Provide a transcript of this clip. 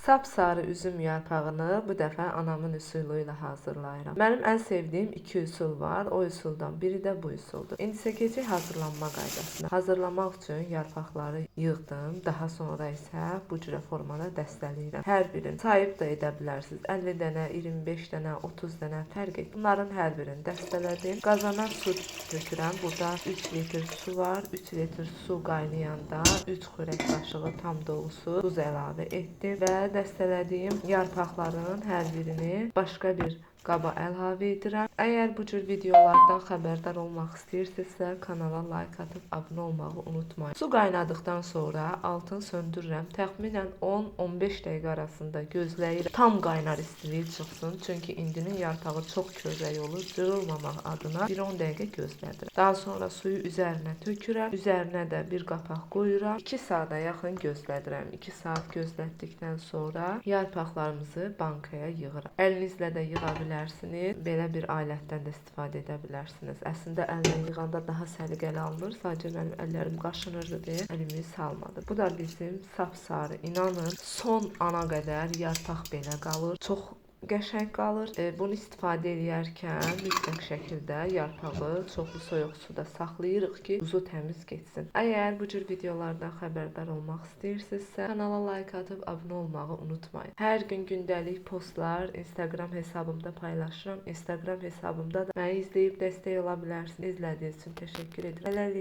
Sapsarı üzüm yarpağını bu dəfə anamın üsulu ilə hazırlayıram. Mənim ən sevdiyim iki üsul var. O üsuldan biri də bu üsuldur. İndi isə keçək hazırlanma qaydasına. Hazırlamaq üçün yarpaqları yığdım. Daha sonra isə bu cürə formada dəstələyirəm. Hər birini sayıb da edə bilərsiniz. 50 dənə, 25 dənə, 30 dənə fərq etmir. Bunların hər birini dəstələdim. Qazana su tökürəm. Burada 3 litr su var. 3 litr su qaynayanda 3 xörək qaşığı tam dolusu duz əlavə etdim və dəstələdiyim yarpaqların hər birini başqa bir qaba əlavə edirəm. Əgər bu cür videolardan xəbərdar olmaq istəyirsinizsə, kanala like atıb abunə olmağı unutmayın. Su qaynadıqdan sonra altını söndürürəm. Təxminən 10-15 dəqiqə arasında gözləyirəm. Tam qaynar istiliyi çıxsın. Çünki indinin yarpağı çox közək olur. Cırılmamaq adına 1-10 dəqiqə gözlədirəm. Daha sonra suyu üzərinə tökürəm. Üzərinə də bir qapaq qoyuram. 2 saata yaxın gözlədirəm. 2 saat gözlətdikdən sonra yarpaqlarımızı bankaya yığıram. Əlinizlə də yığa bilərsiniz. Belə bir alətdən də istifadə edə bilərsiniz. Əslində əllə yığanda daha səliqəli alınır. Sadəcə mənim əllərim qaşınırdı deyə əlimi salmadım. Bu da bizim sapsarı. İnanın son ana qədər yarpaq belə qalır. Çox qəşəng qalır. Bunu istifadə edərkən mütləq şəkildə yarpağı çoxlu soyuq suda saxlayırıq ki, duzu təmiz getsin. Əgər bu cür videolardan xəbərdar olmaq istəyirsinizsə, kanala like atıb abunə olmağı unutmayın. Hər gün gündəlik postlar Instagram hesabımda paylaşıram. Instagram hesabımda da məni izləyib dəstək ola bilərsiniz. İzlədiyiniz üçün təşəkkür edirəm. Hələlik.